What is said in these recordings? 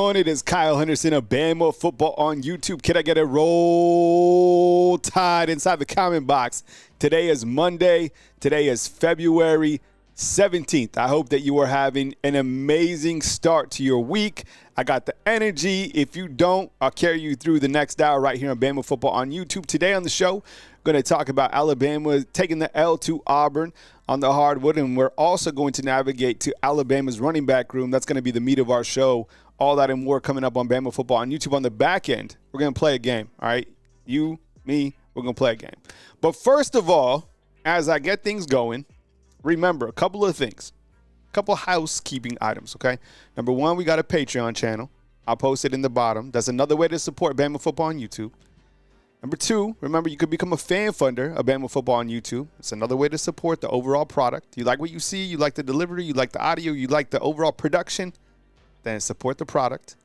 It is Kyle Henderson of Bama Football on YouTube. Can I get a roll tide inside the comment box? Today is Monday. Today is February 17th. I hope that you are having an amazing start to your week. I got the energy. If you don't, I'll carry you through the next hour right here on Bama Football on YouTube. Today on the show, going to talk about Alabama taking the L to Auburn on the hardwood, and we're also going to navigate to Alabama's running back room. That's going to be the meat of our show. All that and more coming up on Bama Football on YouTube. On the back end, we're going to play a game, all right? You, me, we're going to play a game. But first of all, as I get things going, remember a couple of things, a couple of housekeeping items, okay? Number one, we got a Patreon channel. I'll post it in the bottom. That's another way to support Bama Football on YouTube. Number two, remember you could become a fan funder of Bama Football on YouTube. It's another way to support the overall product. You like what you see, you like the delivery, you like the audio, you like the overall production, then support the product.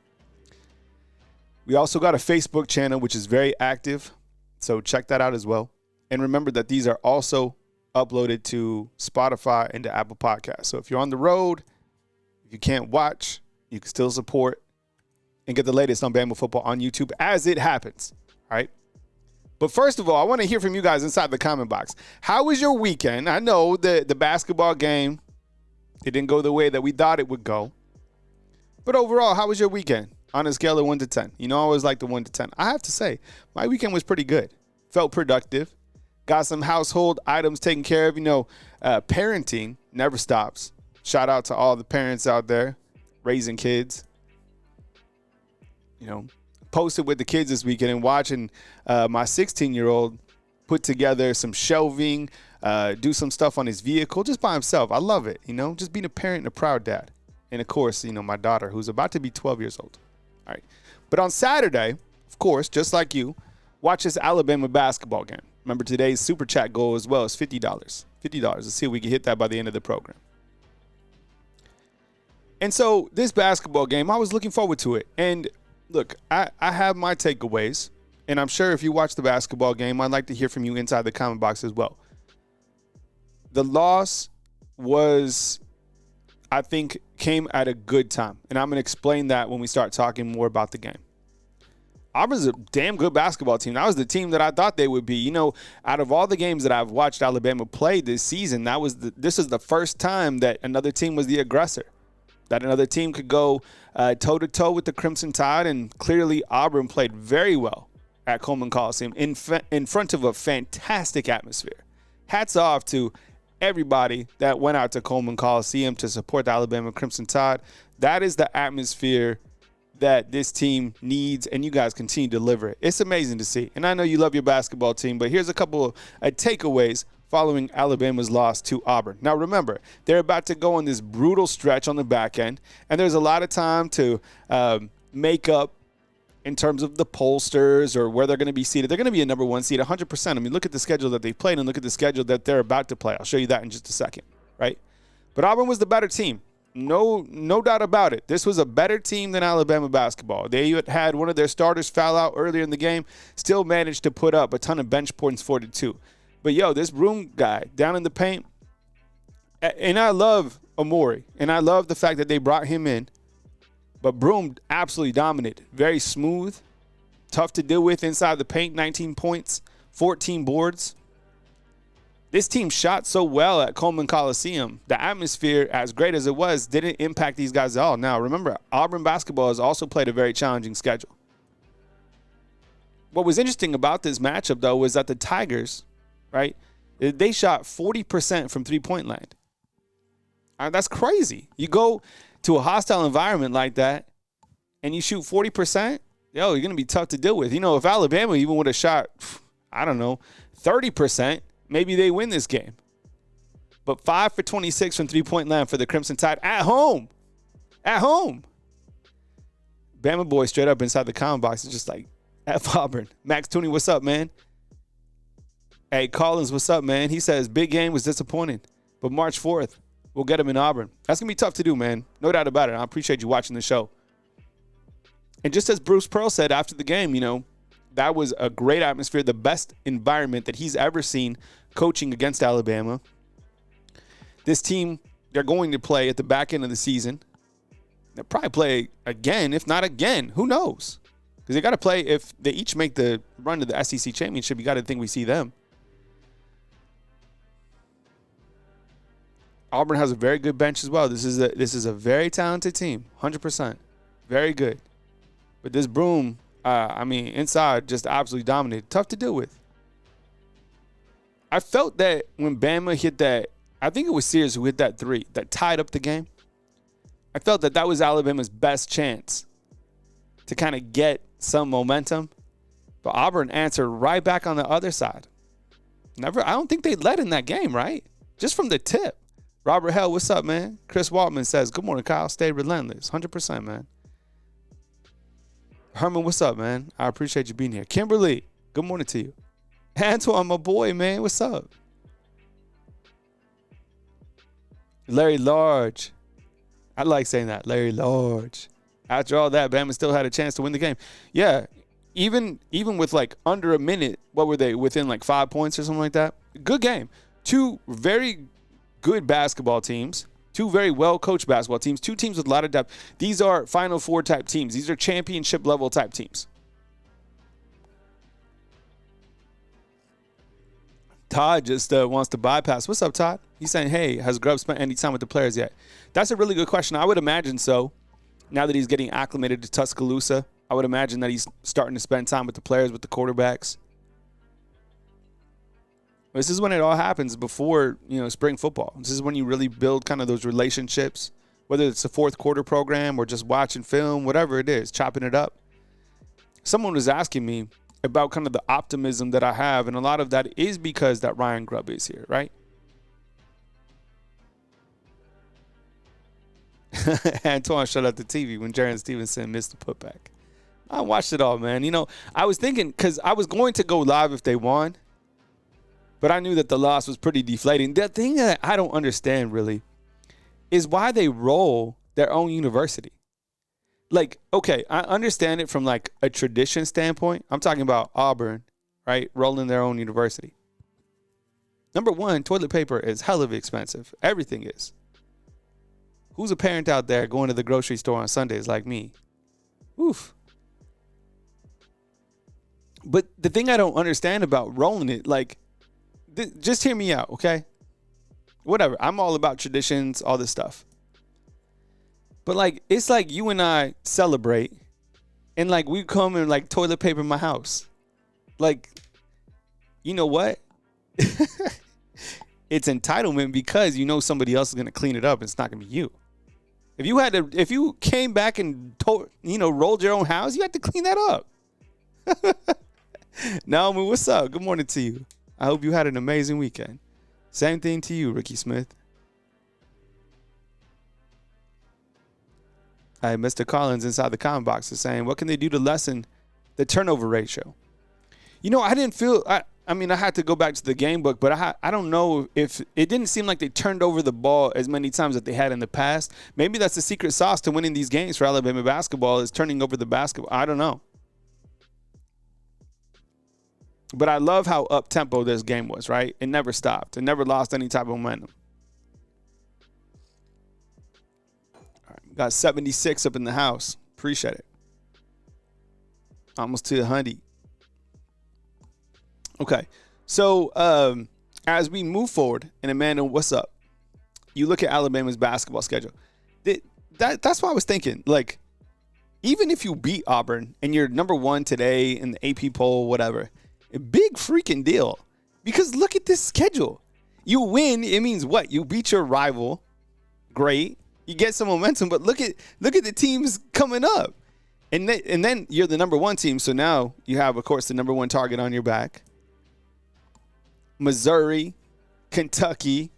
We also got a Facebook channel, which is very active, so check that out as well. And remember that these are also uploaded to Spotify and to Apple Podcasts. So if you're on the road, if you can't watch, you can still support and get the latest on Bama Football on YouTube as it happens, all right? But first of all, I want to hear from you guys inside the comment box. How was your weekend? I know the basketball game, it didn't go the way that we thought it would go. But overall, how was your weekend on a scale of 1 to 10? You know, I always like the 1 to 10. I have to say, my weekend was pretty good. Felt productive. Got some household items taken care of. You know, parenting never stops. Shout out to all the parents out there raising kids. You know, posted with the kids this weekend and watching my 16-year-old put together some shelving, do some stuff on his vehicle just by himself. I love it, you know, just being a parent and a proud dad. And, of course, you know, my daughter, who's about to be 12 years old. All right. But on Saturday, of course, just like you, watch this Alabama basketball game. Remember, today's super chat goal as well is $50. $50. Let's see if we can hit that by the end of the program. And so this basketball game, I was looking forward to it. And, look, I have my takeaways. And I'm sure if you watch the basketball game, I'd like to hear from you inside the comment box as well. The loss was, I think, came at a good time. And I'm going to explain that when we start talking more about the game. Auburn's a damn good basketball team. That was the team that I thought they would be. You know, out of all the games that I've watched Alabama play this season, this is the first time that another team was the aggressor, that another team could go toe-to-toe with the Crimson Tide, and clearly Auburn played very well at Coleman Coliseum in front of a fantastic atmosphere. Hats off to everybody that went out to Coleman Coliseum to support the Alabama Crimson Tide. That is the atmosphere that this team needs, and you guys continue to deliver it. It's amazing to see. And I know you love your basketball team, but here's a couple of takeaways following Alabama's loss to Auburn. Now, remember, they're about to go on this brutal stretch on the back end, and there's a lot of time to make up in terms of the pollsters or where they're going to be seated. They're going to be a number one seed 100%. I mean, look at the schedule that they've played and look at the schedule that they're about to play. I'll show you that in just a second, right? But Auburn was the better team. No doubt about it. This was a better team than Alabama basketball. They had one of their starters foul out earlier in the game, still managed to put up a ton of bench points, 42. But, yo, this Broome guy down in the paint, and I love Amori, and I love the fact that they brought him in. But Broome absolutely dominated. Very smooth, tough to deal with inside the paint, 19 points, 14 boards. This team shot so well at Coleman Coliseum. The atmosphere, as great as it was, didn't impact these guys at all. Now, remember, Auburn basketball has also played a very challenging schedule. What was interesting about this matchup, though, was that the Tigers, right, they shot 40% from three-point land. That's crazy. You go to a hostile environment like that and you shoot 40%, yo, you're going to be tough to deal with. You know, if Alabama even would have shot, I don't know, 30%, maybe they win this game. But 5 for 26 from three-point land for the Crimson Tide at home. At home. Bama boy straight up inside the comment box is just like, F Auburn. Max Tooney, what's up, man? Hey, Collins, what's up, man? He says, big game was disappointing, but March 4th, we'll get him in Auburn. That's going to be tough to do, man. No doubt about it. I appreciate you watching the show. And just as Bruce Pearl said after the game, you know, that was a great atmosphere, the best environment that he's ever seen coaching against Alabama. This team, they're going to play at the back end of the season. They'll probably play again, if not again. Who knows? Because they got to play. If they each make the run to the SEC championship, you got to think we see them. Auburn has a very good bench as well. This is a very talented team, 100%, very good. But this Broom, inside just absolutely dominated. Tough to deal with. I felt that when Bama hit that, I think it was Sears who hit that three that tied up the game. I felt that was Alabama's best chance to kind of get some momentum. But Auburn answered right back on the other side. I don't think they led in that game, right? Just from the tip. Robert Hell, what's up, man? Chris Waltman says, good morning, Kyle. Stay relentless. 100%, man. Herman, what's up, man? I appreciate you being here. Kimberly, good morning to you. Antoine, my boy, man. What's up? Larry Large. I like saying that. Larry Large. After all that, Bama still had a chance to win the game. Yeah, even with like under a minute, what were they, within like 5 points or something like that? Good game. Two very good basketball teams. Two very well-coached basketball teams. Two teams with a lot of depth. These are Final Four type teams. These are championship level type teams. Todd just wants to bypass. What's up, Todd? He's saying, hey, has Grubb spent any time with the players yet? That's a really good question. I would imagine so. Now that he's getting acclimated to Tuscaloosa, I would imagine that he's starting to spend time with the players, with the quarterbacks. This is when it all happens before, spring football. This is when you really build kind of those relationships, whether it's a fourth quarter program or just watching film, whatever it is, chopping it up. Someone was asking me about kind of the optimism that I have, and a lot of that is because that Ryan Grubb is here, right? Antoine shut out the TV when Jaron Stevenson missed the putback. I watched it all, man. I was thinking, because I was going to go live if they won, but I knew that the loss was pretty deflating. The thing that I don't understand really is why they roll their own university. Like, okay, I understand it from like a tradition standpoint. I'm talking about Auburn, right? Rolling their own university. Number one, toilet paper is hell of expensive. Everything is. Who's a parent out there going to the grocery store on Sundays like me? Oof. But the thing I don't understand about rolling it, like, just hear me out, okay? Whatever. I'm all about traditions, all this stuff. But, like, it's like you and I celebrate, and, like, we come and, like, toilet paper my house. Like, you know what? It's entitlement because you know somebody else is going to clean it up. It's not going to be you. If you came back and rolled your own house, you had to clean that up. Naomi, what's up? Good morning to you. I hope you had an amazing weekend. Same thing to you, Ricky Smith. Mr. Collins inside the comment box is saying, what can they do to lessen the turnover ratio? I didn't feel I had to go back to the game book, but I don't know if it didn't seem like they turned over the ball as many times that they had in the past. Maybe that's the secret sauce to winning these games for Alabama basketball is turning over the basketball. I don't know. But I love how up-tempo this game was, right? It never stopped. It never lost any type of momentum. All right, got 76 up in the house. Appreciate it. Almost to 100. Okay, so as we move forward, and Amanda, what's up? You look at Alabama's basketball schedule. That's what I was thinking. Like, even if you beat Auburn and you're number one today in the AP poll, whatever, a big freaking deal. Because look at this schedule. You win, it means what? You beat your rival. Great. You get some momentum, but look at the teams coming up. And then you're the number one team, so now you have, of course, the number one target on your back. Missouri, Kentucky,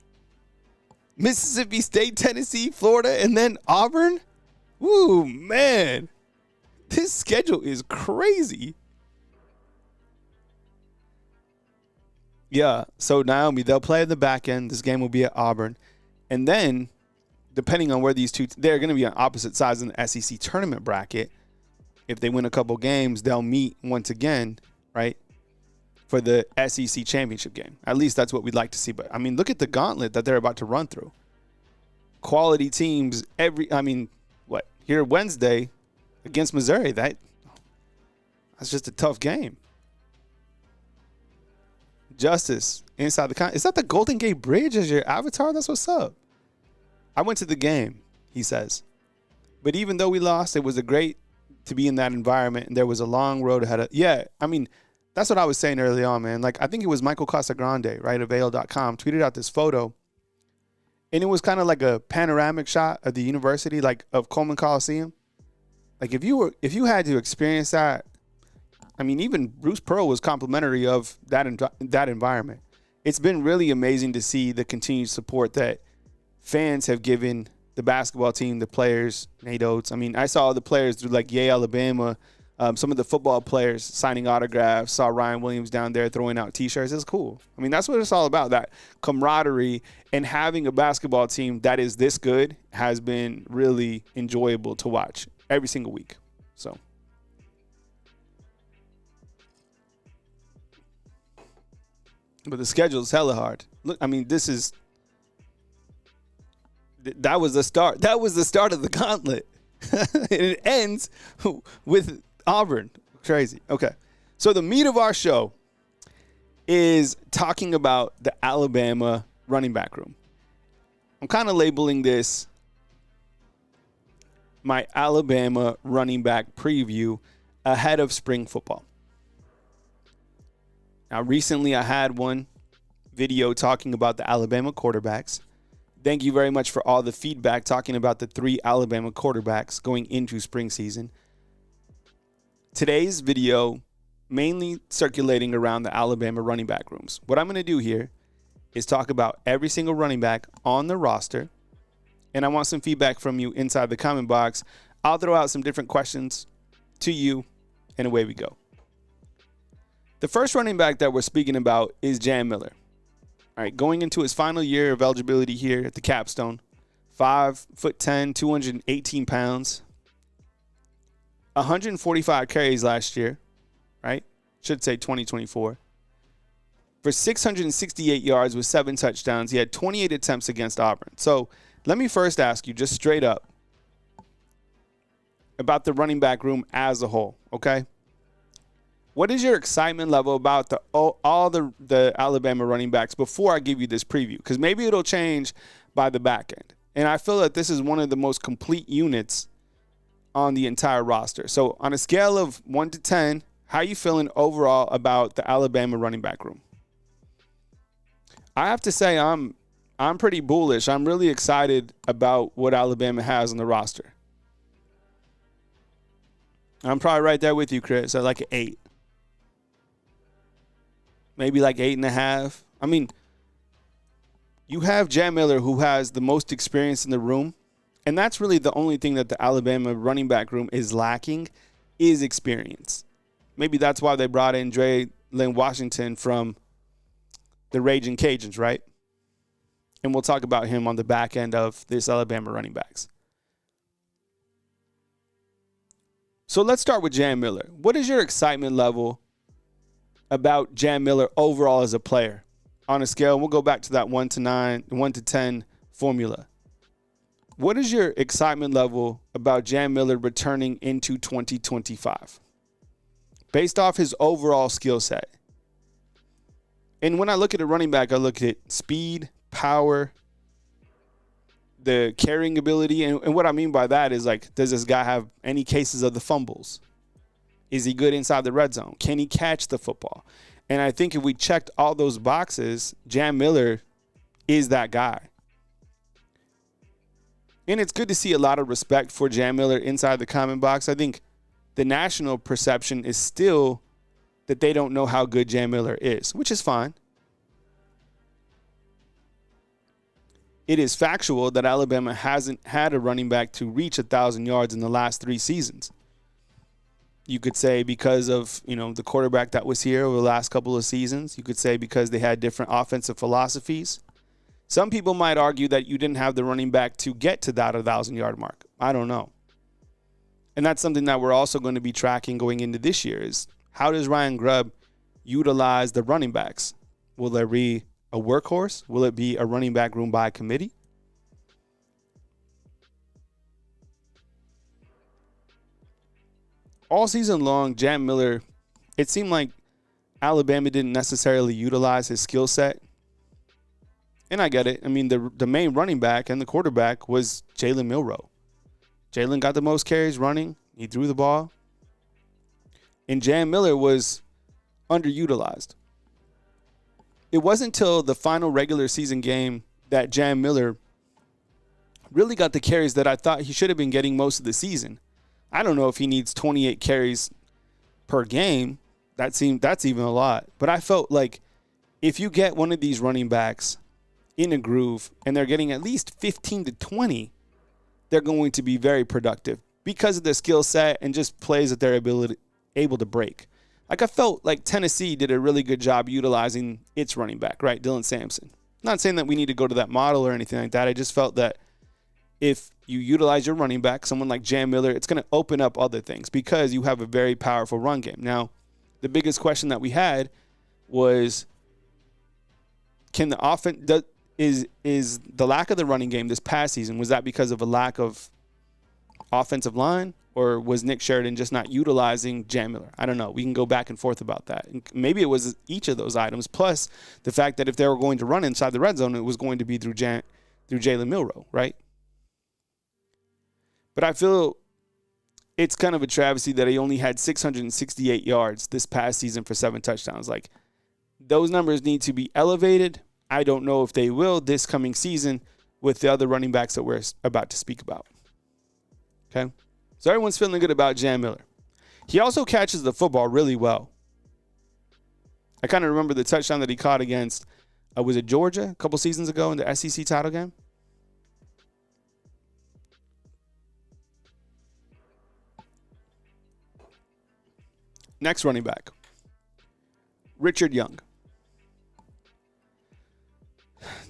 Mississippi State, Tennessee, Florida, and then Auburn. Ooh, man. This schedule is crazy. Yeah, so Naomi, they'll play in the back end. This game will be at Auburn. And then, depending on where these two, they're going to be on opposite sides in the SEC tournament bracket. If they win a couple games, they'll meet once again, right, for the SEC championship game. At least that's what we'd like to see. But, look at the gauntlet that they're about to run through. Quality teams, here Wednesday against Missouri. That's just a tough game. Justice inside the is that the Golden Gate Bridge as your avatar? That's what's up. I went to the game, he says. But even though we lost, it was great to be in that environment, and there was a long road ahead of. Yeah, I mean, that's what I was saying early on, man. Like, I think it was Michael Casagrande, right, of AL.com, tweeted out this photo, and it was kind of like a panoramic shot of the university, like of Coleman Coliseum. Like, if you had to experience that, I mean, even Bruce Pearl was complimentary of that environment. It's been really amazing to see the continued support that fans have given the basketball team, the players, Nate Oates. I mean, I saw the players through like Yale, Alabama, some of the football players signing autographs, saw Ryan Williams down there throwing out T-shirts. It's cool. I mean, that's what it's all about, that camaraderie, and having a basketball team that is this good has been really enjoyable to watch every single week. So. But the schedule is hella hard. Look, I mean, that was the start. That was the start of the gauntlet. And it ends with Auburn. Crazy. Okay. So the meat of our show is talking about the Alabama running back room. I'm kind of labeling this my Alabama running back preview ahead of spring football. Now, recently I had one video talking about the Alabama quarterbacks. Thank you very much for all the feedback talking about the 3 Alabama quarterbacks going into spring season. Today's video mainly circulating around the Alabama running back rooms. What I'm going to do here is talk about every single running back on the roster, and I want some feedback from you inside the comment box. I'll throw out some different questions to you, and away we go. The first running back that we're speaking about is Jam Miller. All right, going into his final year of eligibility here at the Capstone, 5'10", 218 pounds, 145 carries last year, right? Should say 2024. For 668 yards with 7 touchdowns. He had 28 attempts against Auburn. So let me first ask you just straight up about the running back room as a whole, okay? What is your excitement level about all the Alabama running backs before I give you this preview? Because maybe it'll change by the back end. And I feel that this is one of the most complete units on the entire roster. So on a scale of 1 to 10, how are you feeling overall about the Alabama running back room? I have to say I'm pretty bullish. I'm really excited about what Alabama has on the roster. I'm probably right there with you, Chris, at like an 8. Maybe like 8.5. I mean, you have Jam Miller, who has the most experience in the room, and that's really the only thing that the Alabama running back room is lacking, is experience. Maybe that's why they brought in Dre Lynn Washington from the Raging Cajuns, right? And we'll talk about him on the back end of this Alabama running backs. So let's start with Jam Miller. What is your excitement level about Jam Miller overall as a player on a scale? We'll go back to that 1 to 10 formula. What is your excitement level about Jam Miller returning into 2025 based off his overall skill set? And when I look at a running back, I look at speed, power, the carrying ability. And what I mean by that is, like, does this guy have any cases of the fumbles? Is he good inside the red zone? Can he catch the football? And I think if we checked all those boxes, Jam Miller is that guy. And it's good to see a lot of respect for Jam Miller inside the comment box. I think the national perception is still that they don't know how good Jam Miller is, which is fine. It is factual that Alabama hasn't had a running back to reach 1,000 yards in the last 3 seasons. You could say because of, the quarterback that was here over the last couple of seasons. You could say because they had different offensive philosophies. Some people might argue that you didn't have the running back to get to that 1,000-yard mark. I don't know. And that's something that we're also going to be tracking going into this year is how does Ryan Grubb utilize the running backs? Will there be a workhorse? Will it be a running back room by committee? all season long, Jam Miller, it seemed like Alabama didn't necessarily utilize his skill set. And I get it. I mean, the main running back and the quarterback was Jalen Milroe. Jalen got the most carries running. He threw the ball. And Jam Miller was underutilized. It wasn't until the final regular season game that Jam Miller really got the carries that I thought he should have been getting most of the season. I don't know if he needs 28 carries per game. That's even a lot. But I felt like if you get one of these running backs in a groove and they're getting at least 15 to 20, they're going to be very productive because of their skill set and just plays that they're able to break. Like I felt like Tennessee did a really good job utilizing its running back, right? Dylan Sampson. Not saying that we need to go to that model or anything like that. I just felt that if you utilize your running back, someone like Jam Miller, it's going to open up other things because you have a very powerful run game. Now, the biggest question that we had was, can the offense is the lack of the running game this past season, was that because of a lack of offensive line, or was Nick Sheridan just not utilizing Jam Miller? I don't know. We can go back and forth about that. And maybe it was each of those items, plus the fact that if they were going to run inside the red zone, it was going to be through Jalen Milroe, right? But I feel it's kind of a travesty that he only had 668 yards this past season for 7 touchdowns. Like, those numbers need to be elevated. I don't know if they will this coming season with the other running backs that we're about to speak about. Okay? So everyone's feeling good about Jam Miller. He also catches the football really well. I kind of remember the touchdown that he caught against, was it Georgia a couple seasons ago in the SEC title game? Next running back, Richard Young.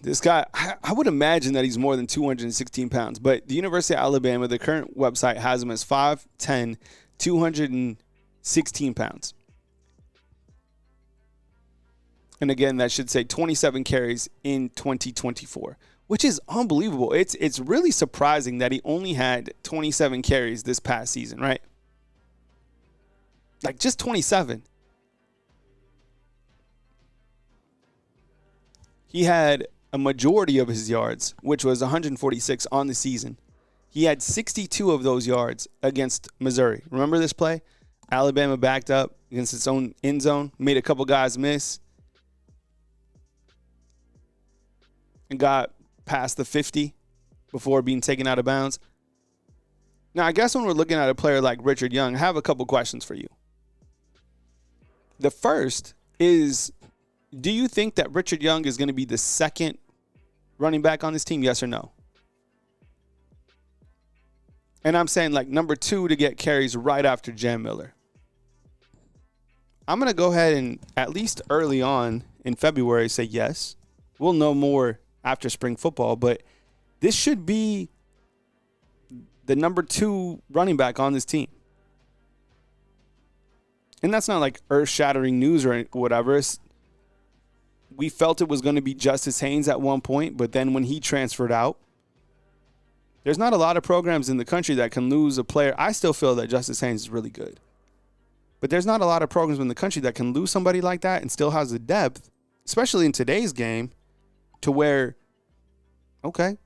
This guy, I would imagine that he's more than 216 pounds, but the University of Alabama, the current website has him as 5'10", 216 pounds. And again, that should say 27 carries in 2024, which is unbelievable. It's really surprising that he only had 27 carries this past season, right? Like, just 27. He had a majority of his yards, which was 146 on the season. He had 62 of those yards against Missouri. Remember this play? Alabama backed up against its own end zone, made a couple guys miss, and got past the 50 before being taken out of bounds. Now, I guess when we're looking at a player like Richard Young, I have a couple questions for you. The first is, do you think that Richard Young is going to be the second running back on this team, yes or no? And I'm saying like number 2 to get carries right after Jam Miller. I'm going to go ahead and at least early on in February say yes. We'll know more after spring football, but this should be the number 2 running back on this team. And that's not like earth-shattering news or whatever. We felt it was going to be Justice Haynes at one point, but then when he transferred out, there's not a lot of programs in the country that can lose a player. I still feel that Justice Haynes is really good. But there's not a lot of programs in the country that can lose somebody like that and still has the depth, especially in today's game, to where, okay,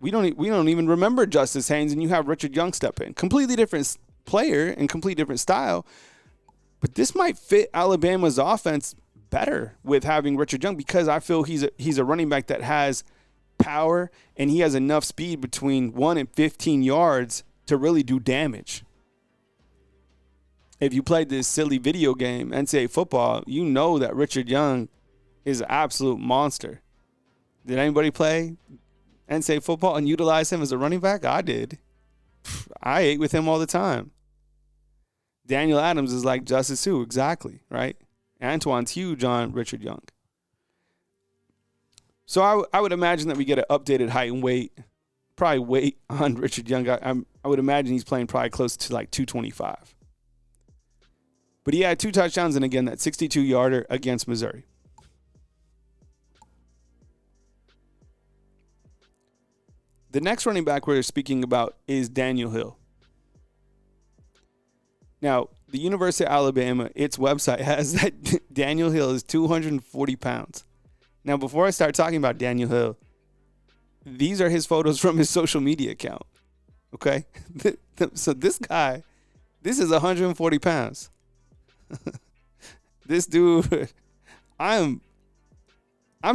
we don't even remember Justice Haynes and you have Richard Young step in. Completely different player and completely different style. But this might fit Alabama's offense better with having Richard Young because I feel he's a running back that has power and he has enough speed between 1 and 15 yards to really do damage. If you played this silly video game, NCAA football, you know that Richard Young is an absolute monster. Did anybody play NCAA football and utilize him as a running back? I did. I ate with him all the time. Daniel Adams is like Justice who? Exactly, right? Antoine's huge on Richard Young. So I would imagine that we get an updated height and weight, probably weight on Richard Young. I would imagine he's playing probably close to like 225. But he had 2 touchdowns and, again, that 62-yarder against Missouri. The next running back we're speaking about is Daniel Hill. Now, the University of Alabama, its website has that Daniel Hill is 240 pounds. Now, before I start talking about Daniel Hill, these are his photos from his social media account. Okay? So this guy, this is 140 pounds. This dude, I'm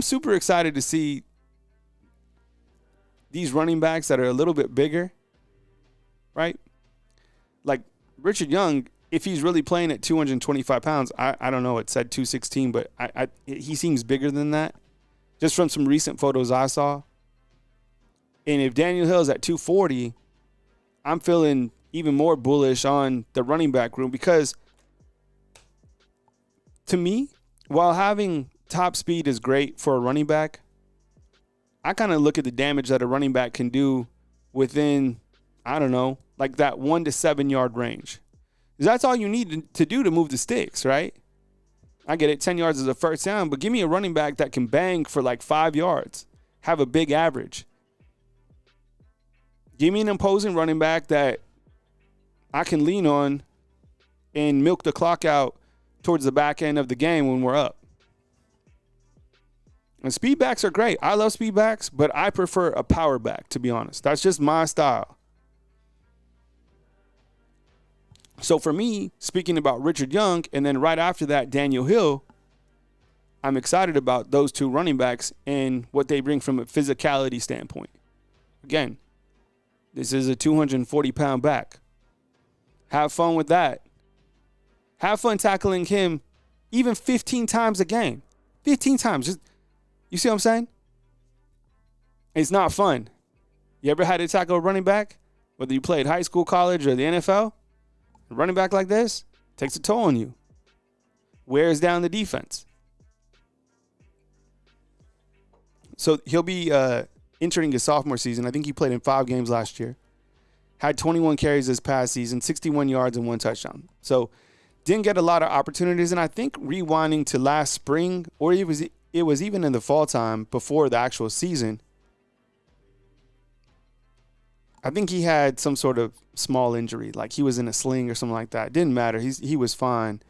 super excited to see these running backs that are a little bit bigger, right? Like Richard Young, if he's really playing at 225 pounds, I don't know, it said 216, but he seems bigger than that, just from some recent photos I saw. And if Daniel Hill's at 240, I'm feeling even more bullish on the running back room because, to me, while having top speed is great for a running back, I kind of look at the damage that a running back can do within, I don't know, like that 1 to 7 yard range. Because that's all you need to do to move the sticks, right? I get it, 10 yards is a first down, but give me a running back that can bang for like 5 yards, have a big average. Give me an imposing running back that I can lean on and milk the clock out towards the back end of the game when we're up. And speed backs are great. I love speed backs, but I prefer a power back, to be honest. That's just my style. So for me, speaking about Richard Young, and then right after that, Daniel Hill, I'm excited about those two running backs and what they bring from a physicality standpoint. Again, this is a 240-pound back. Have fun with that. Have fun tackling him even 15 times a game. 15 times. Just, you see what I'm saying? It's not fun. You ever had to tackle a running back? Whether you played high school, college, or the NFL? A running back like this takes a toll on you. Wears down the defense. So he'll be entering his sophomore season. I think he played in 5 games last year. Had 21 carries this past season, 61 yards and 1 touchdown. So didn't get a lot of opportunities. And I think rewinding to last spring, or it was even in the fall time before the actual season, I think he had some sort of small injury, like he was in a sling or something like that. It didn't matter. He was fine,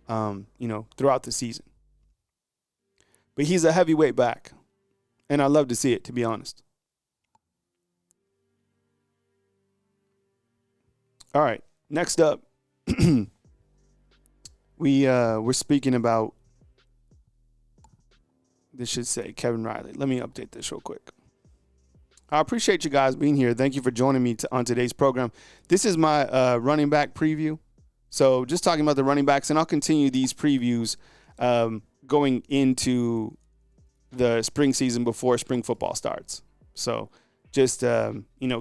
throughout the season. But he's a heavyweight back, and I love to see it, to be honest. All right, next up, we're speaking about, this should say Kevin Riley. Let me update this real quick. I appreciate you guys being here. Thank you for joining me on today's program. This is my running back preview. So just talking about the running backs, and I'll continue these previews going into the spring season before spring football starts. So just,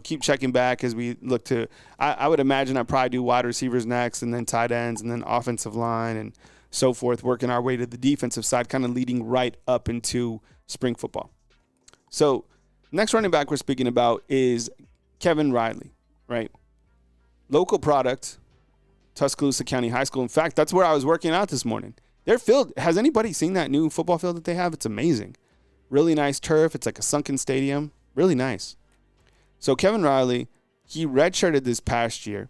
keep checking back as we look to, I would imagine I'd probably do wide receivers next, and then tight ends, and then offensive line and so forth, working our way to the defensive side, kind of leading right up into spring football. So next running back we're speaking about is Kevin Riley, right? Local product, Tuscaloosa County High School. In fact, that's where I was working out this morning. Their field, has anybody seen that new football field that they have? It's amazing. Really nice turf. It's like a sunken stadium. Really nice. So Kevin Riley, he redshirted this past year.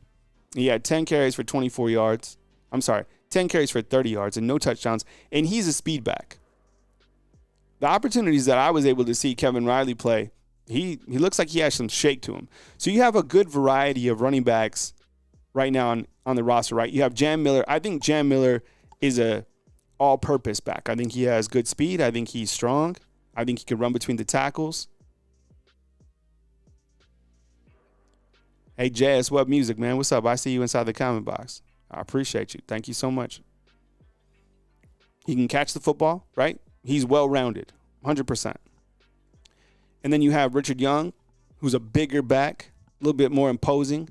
He had 10 carries for 24 yards. 10 carries for 30 yards and no touchdowns, and he's a speed back. The opportunities that I was able to see Kevin Riley play, he looks like he has some shake to him. So you have a good variety of running backs right now on the roster, right? You have Jam Miller. I think Jam Miller is a all-purpose back. I think he has good speed. I think he's strong. I think he can run between the tackles. Hey, JS Web Music, man. What's up? I see you inside the comment box. I appreciate you. Thank you so much. He can catch the football, right? He's well-rounded, 100%. And then you have Richard Young, who's a bigger back, a little bit more imposing.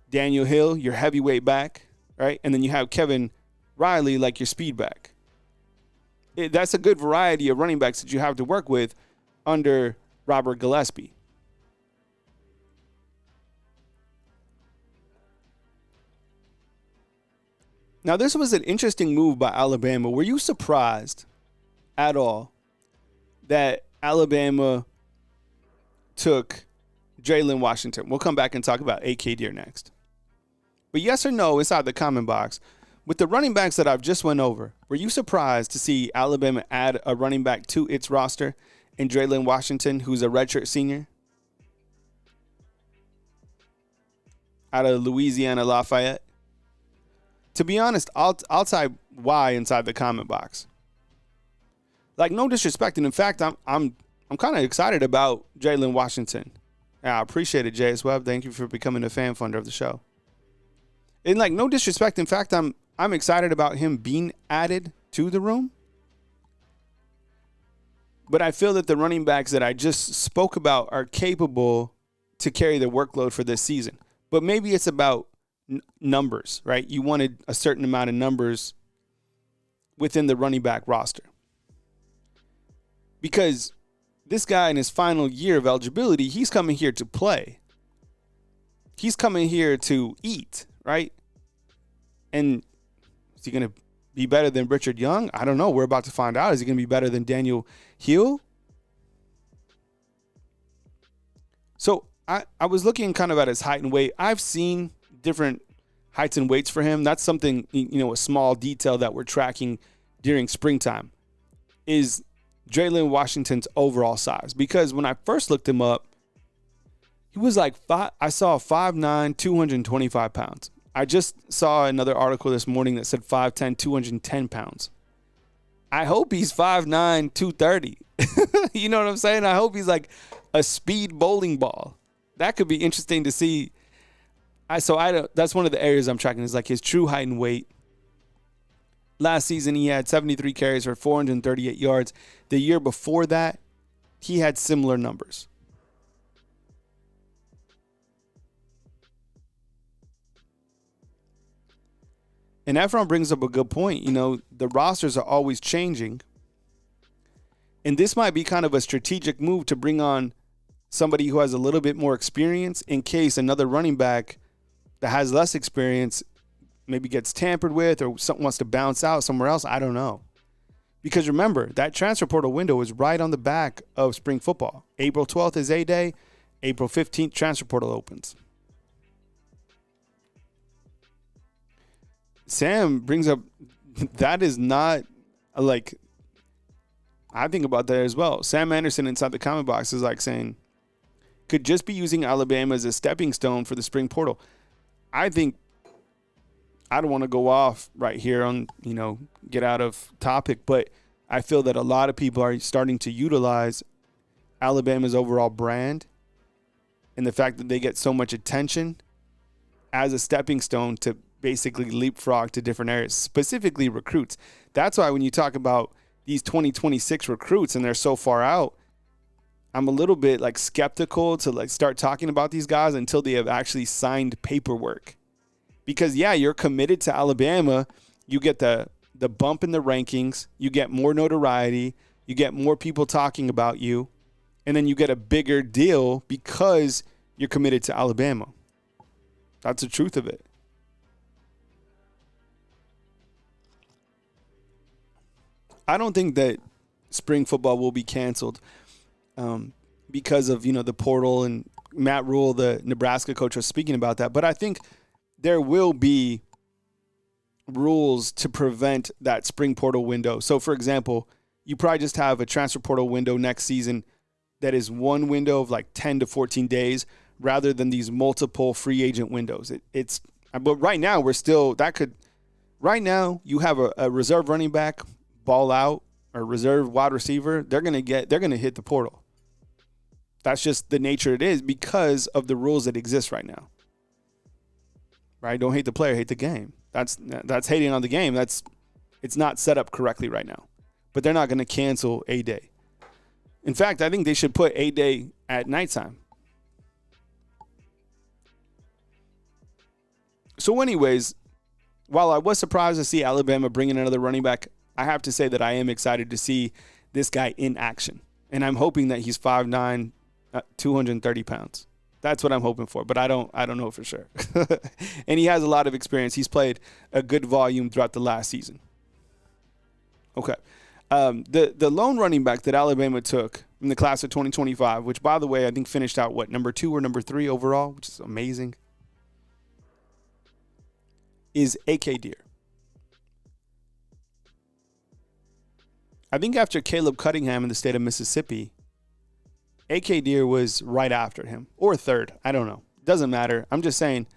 Daniel Hill, your heavyweight back, right? And then you have Kevin Riley, like your speed back. That's a good variety of running backs that you have to work with under Robert Gillespie. Now, this was an interesting move by Alabama. Were you surprised at all that Alabama took Jalen Washington? We'll come back and talk about AK Deer next. But yes or no inside the comment box, with the running backs that I've just went over, were you surprised to see Alabama add a running back to its roster in Draylen Washington, who's a redshirt senior out of Louisiana Lafayette? To be honest, I'll type why inside the comment box. Like, no disrespect, and in fact, I'm kind of excited about Draylen Washington. I appreciate it, J.S. Webb. Thank you for becoming a fan funder of the show. And like, no disrespect. In fact, I'm excited about him being added to the room. But I feel that the running backs that I just spoke about are capable to carry the workload for this season. But maybe it's about numbers, right? You wanted a certain amount of numbers within the running back roster. Because this guy in his final year of eligibility, he's coming here to play. He's coming here to eat, right? And is he going to be better than Richard Young? I don't know. We're about to find out. Is he going to be better than Daniel Hill? So I was looking kind of at his height and weight. I've seen different heights and weights for him. That's something, a small detail that we're tracking during springtime is Draylen Washington's overall size. Because when I first looked him up, he was like I saw 5'9", 225 pounds. I just saw another article this morning that said 5'10", 210 pounds. I hope he's 5'9", 230. You know what I'm saying? I hope he's like a speed bowling ball. That could be interesting to see. That's one of the areas I'm tracking is like his true height and weight. Last season, he had 73 carries for 438 yards. The year before that, he had similar numbers. And Efron brings up a good point. The rosters are always changing. And this might be kind of a strategic move to bring on somebody who has a little bit more experience in case another running back that has less experience maybe gets tampered with or something wants to bounce out somewhere else. I don't know. Because remember, that transfer portal window is right on the back of spring football. April 12th is A-Day. April 15th, transfer portal opens. Sam brings up, that is not like, I think about that as well. Sam Anderson inside the comment box is like saying, could just be using Alabama as a stepping stone for the spring portal. I think, I don't want to go off right here on, get out of topic, but I feel that a lot of people are starting to utilize Alabama's overall brand and the fact that they get so much attention as a stepping stone to basically leapfrog to different areas, specifically recruits. That's why when you talk about these 2026 recruits and they're so far out, I'm a little bit like skeptical to like start talking about these guys until they have actually signed paperwork. Because yeah, you're committed to Alabama. You get the bump in the rankings. You get more notoriety. You get more people talking about you. And then you get a bigger deal because you're committed to Alabama. That's the truth of it. I don't think that spring football will be canceled because of, the portal, and Matt Rule, the Nebraska coach, was speaking about that. But I think there will be rules to prevent that spring portal window. So, for example, you probably just have a transfer portal window next season that is one window of like 10 to 14 days rather than these multiple free agent windows. But right now right now you have a reserve running back ball out or reserve wide receiver. They're going to hit the portal. That's just the nature it is because of the rules that exist right now. Right? Don't hate the player, hate the game. That's hating on the game. It's not set up correctly right now. But they're not going to cancel A-Day. In fact, I think they should put A-Day at nighttime. So anyways, while I was surprised to see Alabama bring in another running back, I have to say that I am excited to see this guy in action. And I'm hoping that he's 5'9", 230 pounds. That's what I'm hoping for, but I don't know for sure. And he has a lot of experience. He's played a good volume throughout the last season. Okay. The lone running back that Alabama took in the class of 2025, which, by the way, I think finished out, number 2 or number 3 overall, which is amazing. is A.K. Deer. I think after Caleb Cunningham in the state of Mississippi, A.K. Deer was right after him, or third. I don't know. Doesn't matter. I'm just saying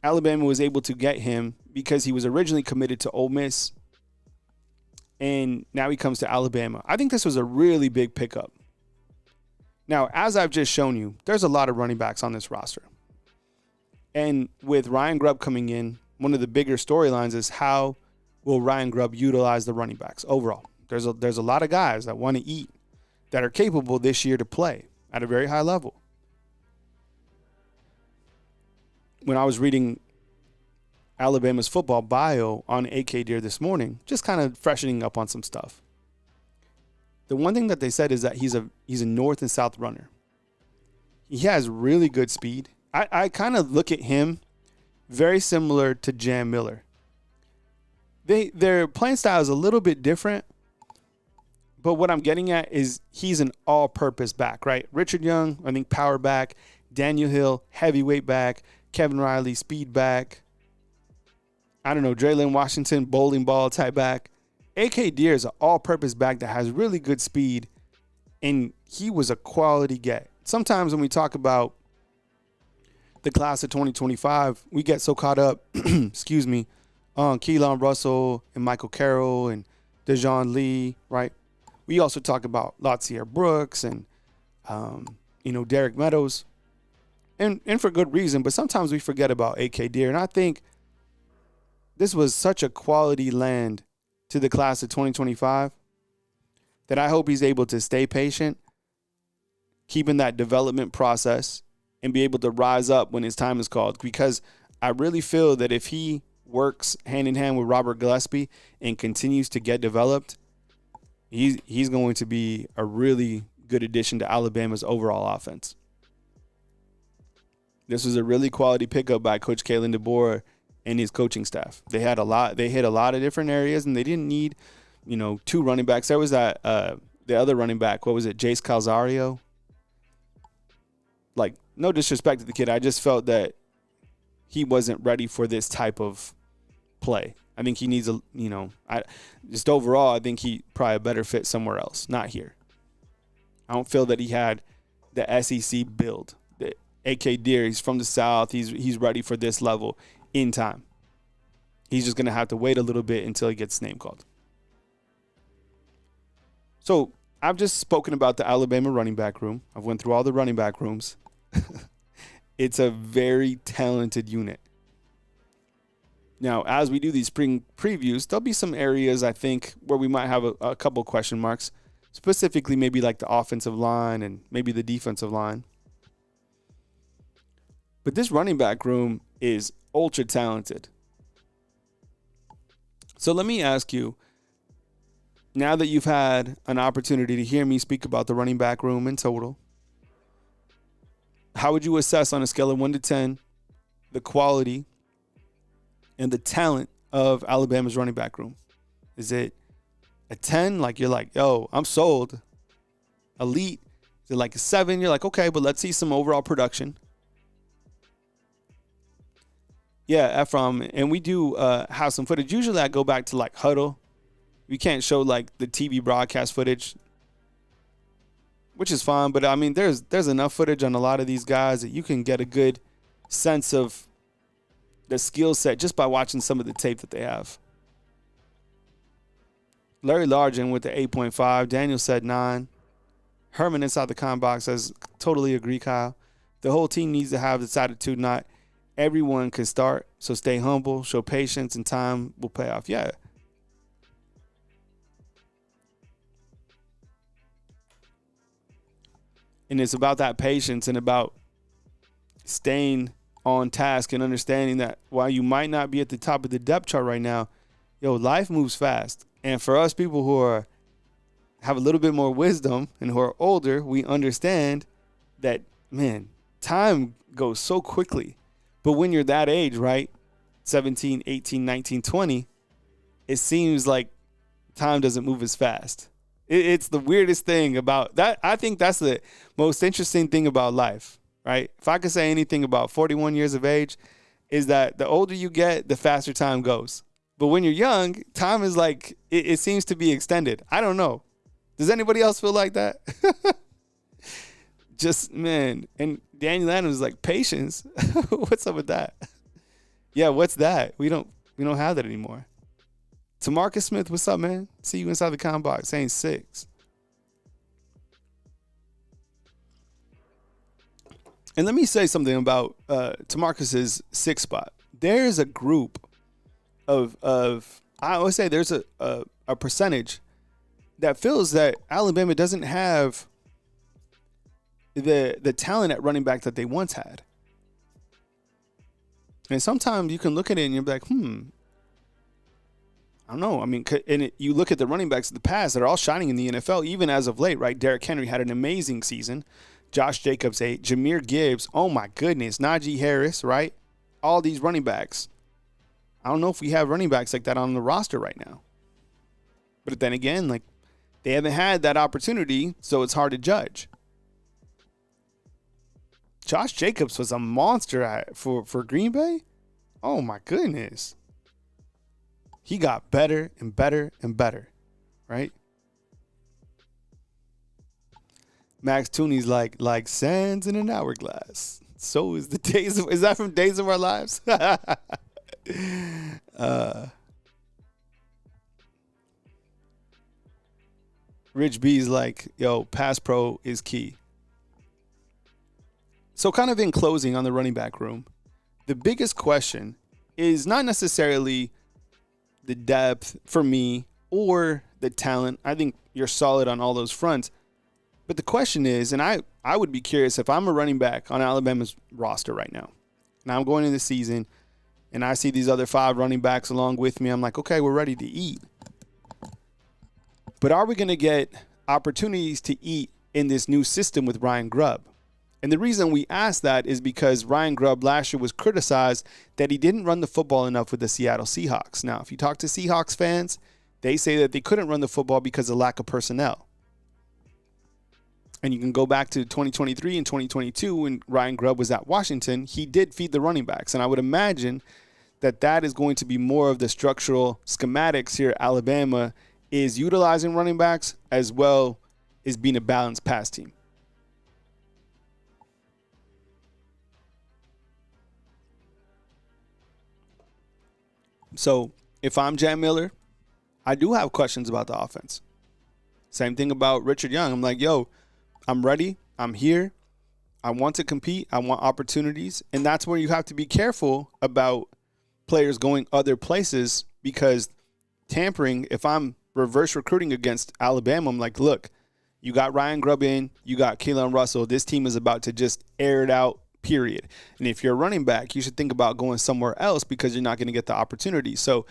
Alabama was able to get him because he was originally committed to Ole Miss, and now he comes to Alabama. I think this was a really big pickup. Now, as I've just shown you, there's a lot of running backs on this roster. And with Ryan Grubb coming in, one of the bigger storylines is how will Ryan Grubb utilize the running backs overall. There's a lot of guys that want to eat that are capable this year to play at a very high level. When I was reading Alabama's football bio on A.K. Deer this morning, just kind of freshening up on some stuff, the one thing that they said is that he's a north and south runner. He has really good speed. I kind of look at him very similar to Jam Miller. Their playing style is a little bit different, but what I'm getting at is he's an all-purpose back, right? Richard Young, I think power back. Daniel Hill, heavyweight back. Kevin Riley, speed back. I don't know, Draylon Washington, bowling ball type back. A.K. Deer is an all-purpose back that has really good speed, and he was a quality get. Sometimes when we talk about the class of 2025, we get so caught up, excuse me, on Keelan Russell and Michael Carroll and Dejon Lee, right? We also talk about Latsier Brooks and, Derek Meadows, and for good reason. But sometimes we forget about A.K. Deer, and I think this was such a quality land to the class of 2025 that I hope he's able to stay patient, keeping that development process, and be able to rise up when his time is called. Because I really feel that if he works hand in hand with Robert Gillespie and continues to get developed, he's going to be a really good addition to Alabama's overall offense. This was a really quality pickup by Coach Kalen DeBoer and his coaching staff. They hit a lot of different areas, and they didn't need, two running backs. There was that the other running back. What was it? Jace Calzario. Like, no disrespect to the kid, I just felt that he wasn't ready for this type of play. I think he needs overall, I think he probably a better fit somewhere else, not here. I don't feel that he had the SEC build. The A.K. Deer, he's from the South. He's ready for this level in time. He's just going to have to wait a little bit until he gets his name called. So I've just spoken about the Alabama running back room. I've went through all the running back rooms. It's a very talented unit. Now, as we do these spring previews, there'll be some areas, I think, where we might have a couple question marks, specifically maybe like the offensive line and maybe the defensive line. But this running back room is ultra talented. So let me ask you, now that you've had an opportunity to hear me speak about the running back room in total, how would you assess on a scale of 1 to 10 the quality and the talent of Alabama's running back room? Is it a 10? Like, you're like, yo, I'm sold. Elite? Is it like a 7? You're like, okay, but let's see some overall production. Yeah, Ephraim, and we do have some footage. Usually I go back to like Huddle. We can't show like the TV broadcast footage, which is fine. But I mean, there's enough footage on a lot of these guys that you can get a good sense of the skill set just by watching some of the tape that they have. Larry Largent with the 8.5. Daniel said 9. Herman inside the comment box says, totally agree, Kyle. The whole team needs to have this attitude. Not everyone can start, so stay humble, show patience, and time will pay off. Yeah. And it's about that patience and about staying on task and understanding that while you might not be at the top of the depth chart right now, life moves fast. And for us people who have a little bit more wisdom and who are older, we understand that, man, time goes so quickly. But when you're that age, right, 17, 18, 19, 20, it seems like time doesn't move as fast. It's the weirdest thing about that. I think that's the most interesting thing about life, right? If I could say anything about 41 years of age, is that the older you get, the faster time goes. But when you're young, time is like, it seems to be extended. I don't know. Does anybody else feel like that? Just, man. And Daniel Adams is like, patience? What's up with that? Yeah, what's that? We don't have that anymore. TaMarcus Smith, what's up, man? See you inside the comment box saying 6. And let me say something about TaMarcus's 6 spot. There's a group of I always say there's a percentage that feels that Alabama doesn't have the talent at running back that they once had. And sometimes you can look at it and you're like, I don't know. I mean, you look at the running backs of the past, they're all shining in the NFL, even as of late, right? Derrick Henry had an amazing season. Josh Jacobs 8. Jahmyr Gibbs, oh my goodness. Najee Harris, right? All these running backs. I don't know if we have running backs like that on the roster right now. But then again, like, they haven't had that opportunity, so it's hard to judge. Josh Jacobs was a monster for Green Bay. Oh my goodness. He got better and better and better, right? Max Tooney's like sands in an hourglass. So is the days of, is that from Days of Our Lives? Rich B's like, yo, pass pro is key. So kind of in closing on the running back room, the biggest question is not necessarily the depth for me or the talent. I think you're solid on all those fronts. But the question is, and I would be curious if I'm a running back on Alabama's roster right now, and I'm going into the season, and I see these other 5 running backs along with me, I'm like, okay, we're ready to eat. But are we going to get opportunities to eat in this new system with Ryan Grubb? And the reason we ask that is because Ryan Grubb last year was criticized that he didn't run the football enough with the Seattle Seahawks. Now, if you talk to Seahawks fans, they say that they couldn't run the football because of lack of personnel. And you can go back to 2023 and 2022 when Ryan Grubb was at Washington. He did feed the running backs. And I would imagine that that is going to be more of the structural schematics here at Alabama, is utilizing running backs as well as being a balanced pass team. So if I'm Jan Miller, I do have questions about the offense. Same thing about Richard Young. I'm like, yo, I'm ready. I'm here. I want to compete. I want opportunities. And that's where you have to be careful about players going other places, because tampering, if I'm reverse recruiting against Alabama, I'm like, look, you got Ryan Grubb in, you got Keelan Russell. This team is about to just air it out, period. And if you're a running back, you should think about going somewhere else because you're not going to get the opportunity. So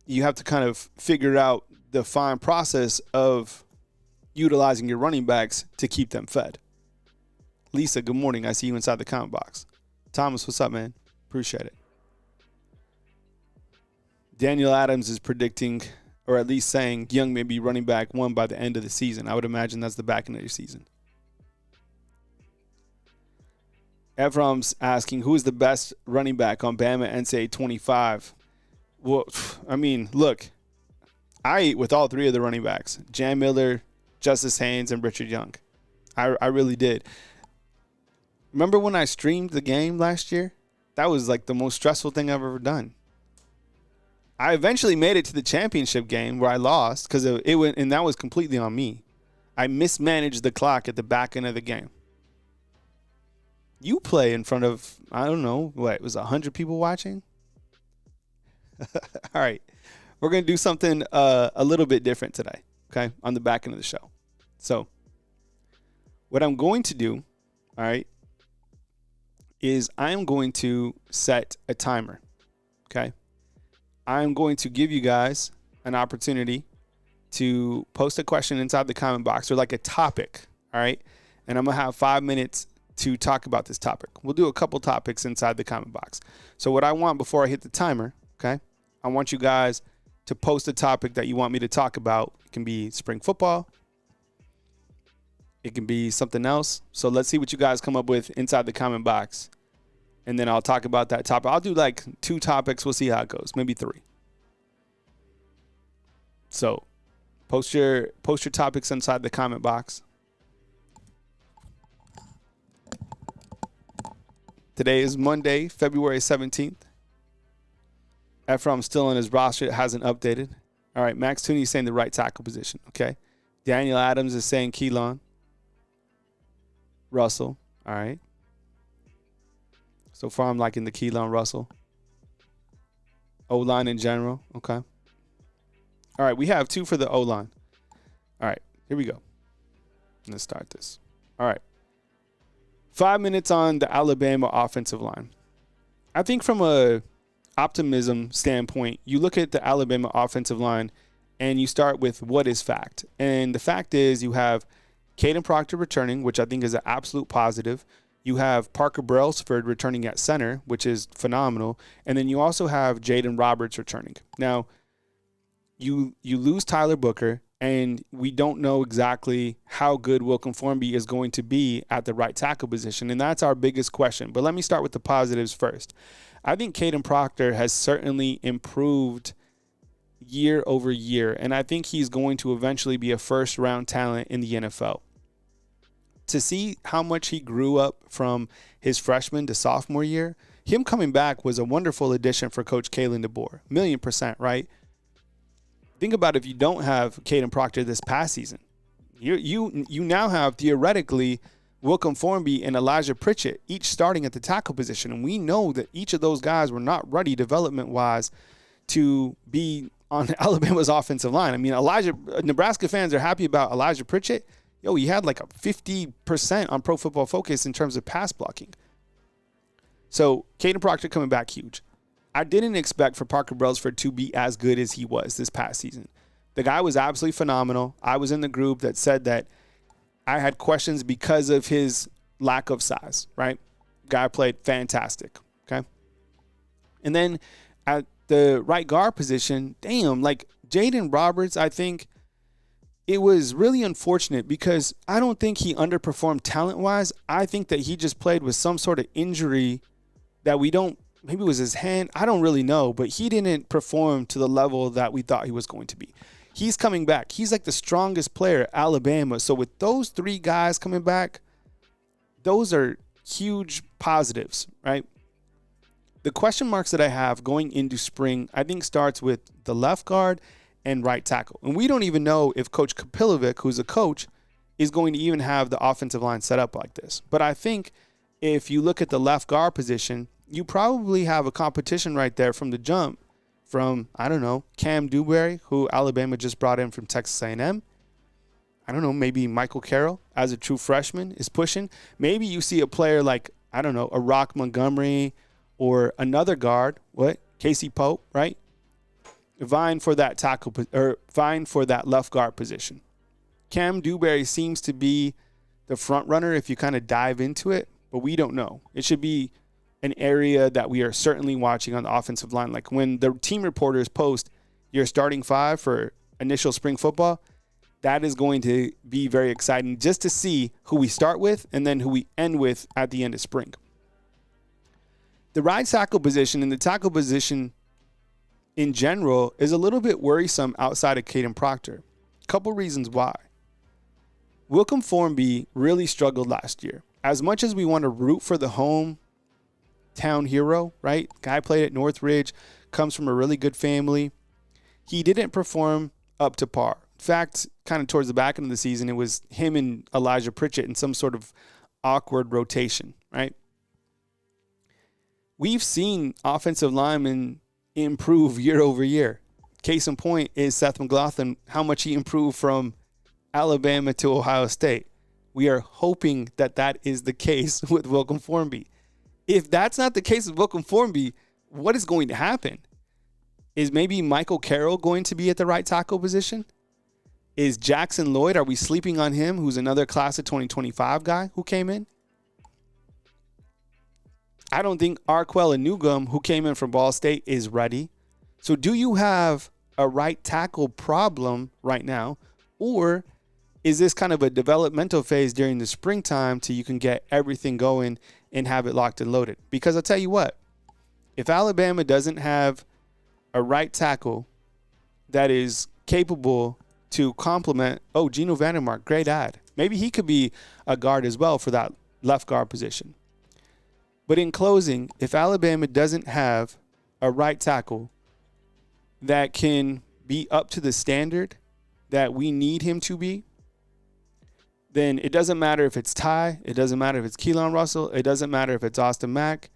you have to kind of figure out the fine process of utilizing your running backs to keep them fed. Lisa, good morning. I see you inside the comment box. Thomas, what's up, man? Appreciate it. Daniel Adams is predicting, or at least saying, Young may be running back 1 by the end of the season. I would imagine that's the back end of the season. Ephraim's asking, who is the best running back on Bama NCAA 25? Well, I mean, look, I ate with all 3 of the running backs, Jan Miller, Justice Haynes, and Richard Young. I really did. Remember when I streamed the game last year? That was like the most stressful thing I've ever done. I eventually made it to the championship game where I lost because it went, and that was completely on me. I mismanaged the clock at the back end of the game. You play in front of, I don't know, what, it was 100 people watching? All right. We're going to do something a little bit different today, okay, on the back end of the show. So what I'm going to do, all right, is I'm going to set a timer, okay? I'm going to give you guys an opportunity to post a question inside the comment box, or like a topic, all right? And I'm going to have 5 minutes to talk about this topic. We'll do a couple topics inside the comment box. So what I want before I hit the timer, okay, I want you guys to post a topic that you want me to talk about. It can be spring football. It can be something else. So let's see what you guys come up with inside the comment box. and then I'll talk about that topic. I'll do like 2 topics. We'll see how it goes. Maybe 3. So post your topics inside the comment box. Today is Monday, February 17th. Ephraim's still on his roster. It hasn't updated. All right, Max Tooney is saying the right tackle position. Okay. Daniel Adams is saying Keelan. Russell. All right. So far, I'm liking the Keelan Russell. O-line in general. Okay. All right, we have 2 for the O-line. All right, here we go. Let's start this. All right. 5 minutes on the Alabama offensive line. I think from a optimism standpoint, you look at the Alabama offensive line and you start with what is fact. And the fact is you have Caden Proctor returning, which I think is an absolute positive. You have Parker Brailsford returning at center, which is phenomenal. And then you also have Jaden Roberts returning. Now, you lose Tyler Booker, and we don't know exactly how good Wilkin Formby is going to be at the right tackle position, and that's our biggest question. But let me start with the positives first. I think Caden Proctor has certainly improved year over year, and I think he's going to eventually be a first-round talent in the NFL. To see how much he grew up from his freshman to sophomore year, him coming back was a wonderful addition for Coach Kalen DeBoer. 1,000,000%, right? Think about if you don't have Caden Proctor this past season. You now have, theoretically, Wilkin Formby and Elijah Pritchett, each starting at the tackle position. And we know that each of those guys were not ready development-wise to be on Alabama's offensive line. I mean, Nebraska fans are happy about Elijah Pritchett. Yo, he had like a 50% on Pro Football Focus in terms of pass blocking. So Caden Proctor coming back huge. I didn't expect for Parker Brailsford to be as good as he was this past season. The guy was absolutely phenomenal. I was in the group that said that I had questions because of his lack of size, right? Guy played fantastic, okay? And then at the right guard position, damn, like Jaden Roberts, I think it was really unfortunate because I don't think he underperformed talent-wise. I think that he just played with some sort of injury that maybe it was his hand. I don't really know, but he didn't perform to the level that we thought he was going to be. He's coming back. He's like the strongest player at Alabama. So with those 3 guys coming back, those are huge positives, right? The question marks that I have going into spring, I think starts with the left guard and right tackle. And we don't even know if Coach Kapilovic, who's a coach, is going to even have the offensive line set up like this. But I think if you look at the left guard position, you probably have a competition right there from the jump from, I don't know, Cam Dewberry, who Alabama just brought in from Texas A&M. I don't know, maybe Michael Carroll as a true freshman is pushing. Maybe you see a player like, I don't know, a Rock Montgomery or another guard, Casey Pope, right? Vying for that tackle or vying for that left guard position. Cam Dewberry seems to be the front runner if you kind of dive into it, but we don't know. It should be an area that we are certainly watching on the offensive line. Like when the team reporters post your starting 5 for initial spring football, that is going to be very exciting just to see who we start with and then who we end with at the end of spring. The right tackle position and the tackle position in general is a little bit worrisome outside of Caden Proctor. A couple reasons why. Wilkin Formby really struggled last year. As much as we want to root for the hometown hero, right? Guy played at Northridge, comes from a really good family. He didn't perform up to par. In fact, kind of towards the back end of the season, it was him and Elijah Pritchett in some sort of awkward rotation, right? We've seen offensive linemen improve year over year. Case in point is Seth McLaughlin, how much he improved from Alabama to Ohio State. We are hoping that that is the case with Wilkin Formby. If that's not the case with Wilkin Formby, what is going to happen? Is maybe Michael Carroll going to be at the right tackle position? Is Jackson Lloyd, are we sleeping on him, who's another class of 2025 guy who came in? I don't think Arquella Newgum, who came in from Ball State, is ready. So do you have a right tackle problem right now? Or is this kind of a developmental phase during the springtime till you can get everything going and have it locked and loaded. Because I'll tell you what, if Alabama doesn't have a right tackle that is capable to complement, Geno Vandermark, great ad. Maybe he could be a guard as well for that left guard position. But in closing, if Alabama doesn't have a right tackle that can be up to the standard that we need him to be, then it doesn't matter if it's Ty, it doesn't matter if it's Keelan Russell, it doesn't matter if it's Austin Mack,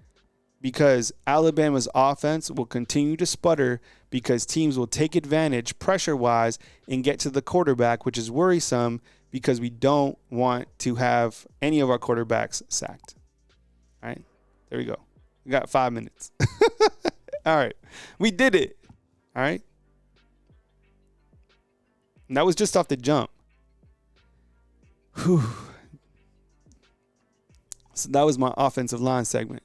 because Alabama's offense will continue to sputter because teams will take advantage pressure-wise and get to the quarterback, which is worrisome because we don't want to have any of our quarterbacks sacked. All right, there we go. We got 5 minutes. All right, we did it. All right. And that was just off the jump. Whew. So that was my offensive line segment.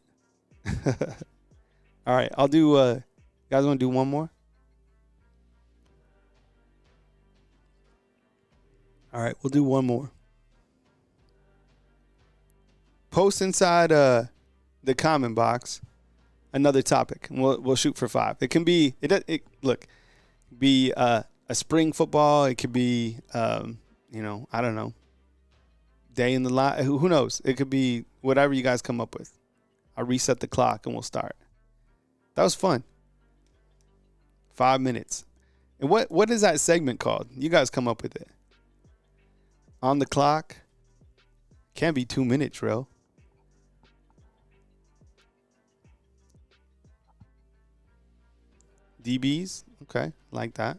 All right, I'll do, you guys want to do one more? All right, we'll do one more. Post inside the comment box another topic, and we'll shoot for 5. It can be, a spring football. It could be, I don't know, day in the life. Who knows? It could be whatever you guys come up with. I'll reset the clock and we'll start. That was fun. 5 minutes. And what is that segment called? You guys come up with it. On the clock. Can't be 2 minutes, real. DBs. Okay, like that.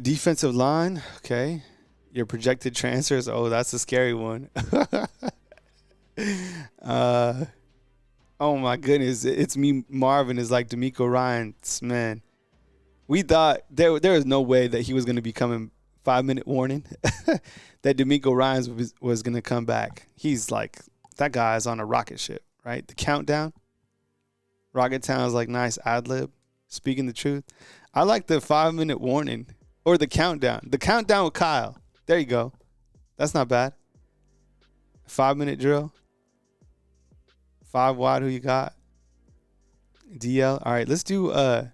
Defensive line. Okay. Your projected transfers. Oh, that's a scary one. Oh my goodness. It's me. Marvin is like D'Amico Ryans, man. We thought there was no way that he was going to be coming. 5-minute warning that D'Amico Ryans was going to come back. He's like, that guy is on a rocket ship, right? The countdown. Rocket Town is like nice ad lib. Speaking the truth. I like the 5-minute warning or the countdown. The countdown with Kyle. There you go. That's not bad. 5-minute drill. 5 wide, who you got? DL. All right, let's do the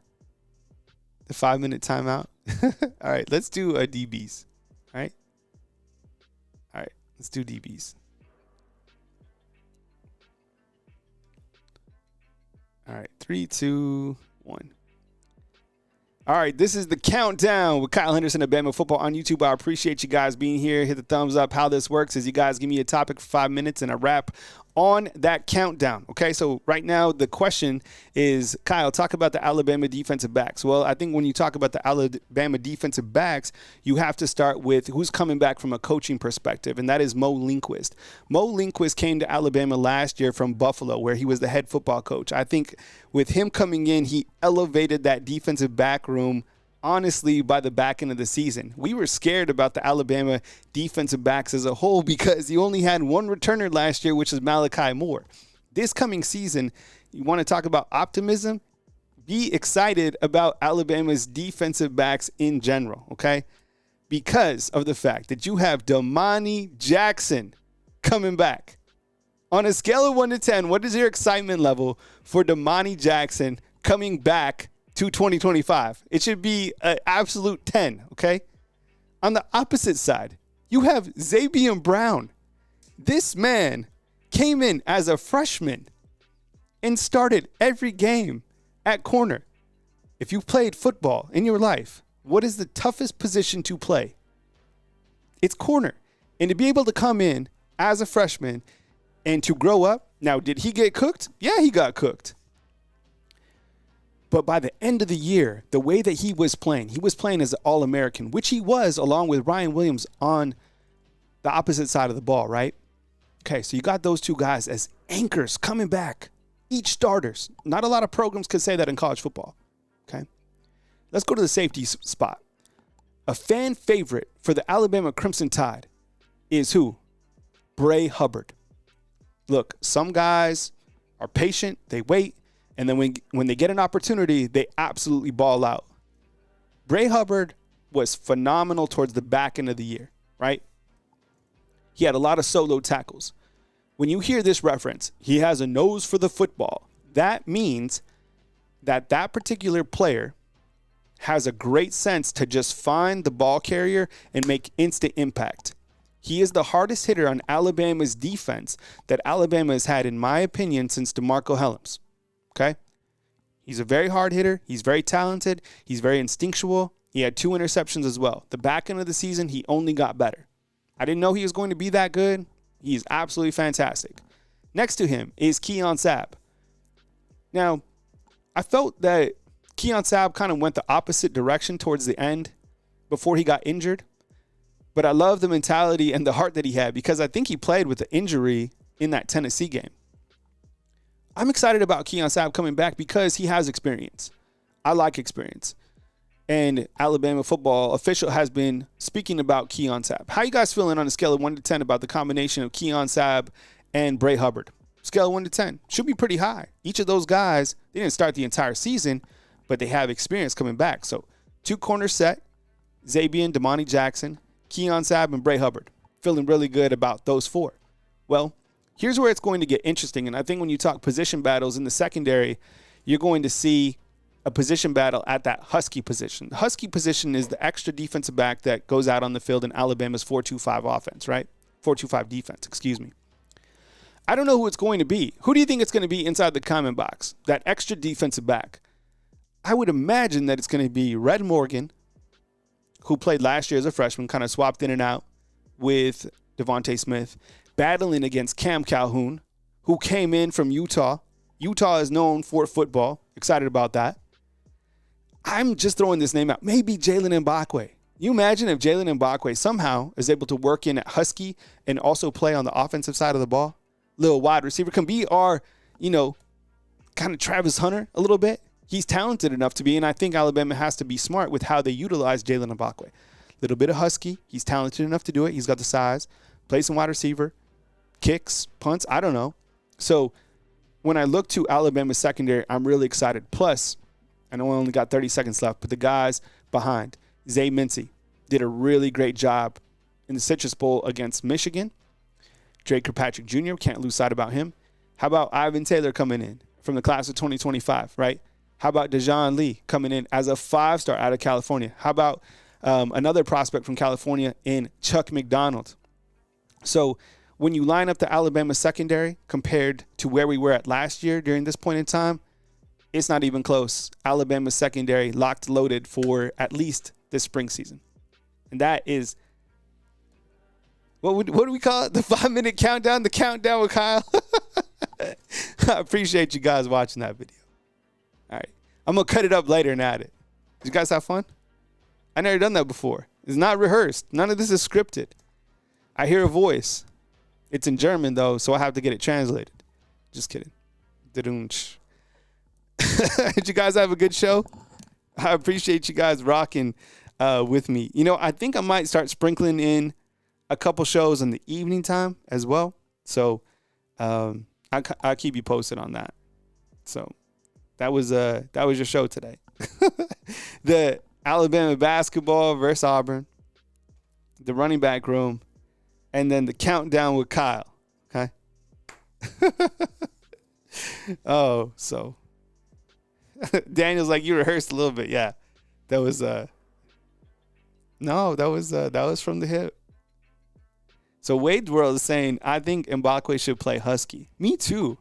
5-minute timeout. All right, let's do DBs. All right. All right, let's do DBs. All right, 3, 2, 1. All right, this is the countdown with Kyle Henderson of Bama Football on YouTube. I appreciate you guys being here. Hit the thumbs up. How this works is you guys give me a topic for 5 minutes and a wrap on that countdown. Okay, so right now the question is, Kyle, talk about the Alabama defensive backs. Well, I think when you talk about the Alabama defensive backs, you have to start with who's coming back from a coaching perspective, and that is Mo Linguist. Mo Linguist came to Alabama last year from Buffalo, where he was the head football coach. I think with him coming in, he elevated that defensive back room, honestly, by the back end of the season. We were scared about the Alabama defensive backs as a whole because you only had one returner last year, which is Malachi Moore. This coming season, you want to talk about optimism? Be excited about Alabama's defensive backs in general, okay? Because of the fact that you have Damani Jackson coming back. On a scale of 1 to 10, what is your excitement level for Damani Jackson coming back to 2025? It should be an absolute 10, okay? On the opposite side, you have Zabian Brown. This man came in as a freshman and started every game at corner. If you played football in your life, what is the toughest position to play? It's corner. And to be able to come in as a freshman and to grow up, now, did he get cooked? Yeah, he got cooked. But by the end of the year, the way that he was playing as an All-American, which he was along with Ryan Williams on the opposite side of the ball, right? Okay, so you got those two guys as anchors coming back, each starters. Not a lot of programs could say that in college football, okay? Let's go to the safety spot. A fan favorite for the Alabama Crimson Tide is who? Bray Hubbard. Look, some guys are patient, they wait, and then when they get an opportunity, they absolutely ball out. Bray Hubbard was phenomenal towards the back end of the year, right? He had a lot of solo tackles. When you hear this reference, he has a nose for the football, that means that that particular player has a great sense to just find the ball carrier and make instant impact. He is the hardest hitter on Alabama's defense that Alabama has had, in my opinion, since DeMarco Hellams. Okay? He's a very hard hitter. He's very talented. He's very instinctual. He had 2 interceptions as well. The back end of the season, he only got better. I didn't know he was going to be that good. He's absolutely fantastic. Next to him is Keon Sabb. Now, I felt that Keon Sabb kind of went the opposite direction towards the end before he got injured. But I love the mentality and the heart that he had, because I think he played with the injury in that Tennessee game. I'm excited about Keon Sabb coming back because he has experience. I like experience. And Alabama football official has been speaking about Keon Sabb. How you guys feeling on a scale of 1 to 10 about the combination of Keon Sabb and Bray Hubbard? Scale of 1 to 10. Should be pretty high. Each of those guys, they didn't start the entire season, but they have experience coming back. So 2 corners set, Zabian, Damani Jackson, Keon Sabb, and Bray Hubbard. Feeling really good about those 4. Well, here's where it's going to get interesting. And I think when you talk position battles in the secondary, you're going to see a position battle at that Husky position. The Husky position is the extra defensive back that goes out on the field in Alabama's 4-2-5 offense, right? 4-2-5 defense, excuse me. I don't know who it's going to be. Who do you think it's going to be inside the comment box? That extra defensive back. I would imagine that it's going to be Red Morgan, who played last year as a freshman, kind of swapped in and out with Devontae Smith, battling against Cam Calhoun, who came in from Utah. Utah is known for football. Excited about that. I'm just throwing this name out. Maybe Jalen Mbakwe. You imagine if Jalen Mbakwe somehow is able to work in at Husky and also play on the offensive side of the ball? Little wide receiver can be our, kind of Travis Hunter a little bit. He's talented enough to be, and I think Alabama has to be smart with how they utilize Jalen Mbakwe. Little bit of Husky. He's talented enough to do it. He's got the size. Play some wide receiver. Kicks, punts, I don't know. So when I look to Alabama's secondary, I'm really excited. Plus, I know I only got 30 seconds left, but the guys behind, Zay Mincy, did a really great job in the Citrus Bowl against Michigan. Drake Kirkpatrick Jr., can't lose sight about him. How about Ivan Taylor coming in from the class of 2025, right? How about Dejon Lee coming in as a 5-star out of California? How about another prospect from California in Chuck McDonald? So when you line up the Alabama secondary compared to where we were at last year during this point in time, it's not even close. Alabama's secondary locked, loaded for at least this spring season. And that is, what do we call it? The 5-minute countdown, the countdown with Kyle. I appreciate you guys watching that video. All right. I'm going to cut it up later and add it. Did you guys have fun? I never done that before. It's not rehearsed. None of this is scripted. I hear a voice. It's in German, though, so I have to get it translated. Just kidding. Did you guys have a good show? I appreciate you guys rocking with me. I think I might start sprinkling in a couple shows in the evening time as well. So I'll keep you posted on that. So that was your show today. The Alabama basketball versus Auburn, the running back room, and then the countdown with Kyle. Okay. Oh, so Daniel's like, you rehearsed a little bit. Yeah, that was that was from the hip. So Wade's World is saying, I think Mbakwe should play Husky. Me too.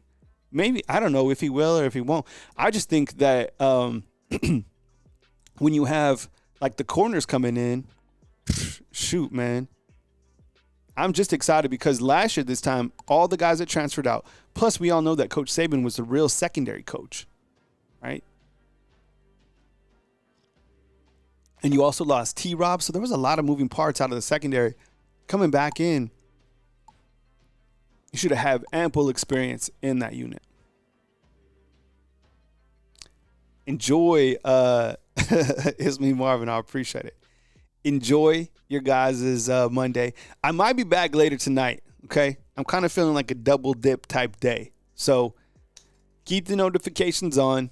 Maybe, I don't know if he will or if he won't. I just think that when you have like the corners coming in, shoot, man. I'm just excited because last year this time, all the guys that transferred out, plus we all know that Coach Saban was the real secondary coach, right? And you also lost T-Rob, so there was a lot of moving parts out of the secondary. Coming back in, you should have ample experience in that unit. Enjoy, it's me, Marvin. I appreciate it. Enjoy your guys' Monday. I might be back later tonight, okay? I'm kind of feeling like a double dip type day. So keep the notifications on.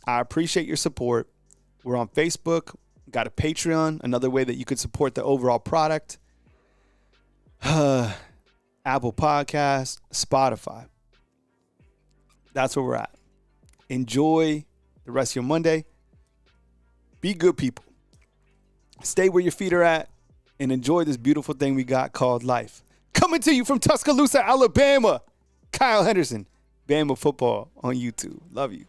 I appreciate your support. We're on Facebook. Got a Patreon, another way that you could support the overall product. Apple Podcasts, Spotify. That's where we're at. Enjoy the rest of your Monday. Be good people. Stay where your feet are at and enjoy this beautiful thing we got called life. Coming to you from Tuscaloosa, Alabama. Kyle Henderson, Bama Football on YouTube. Love you.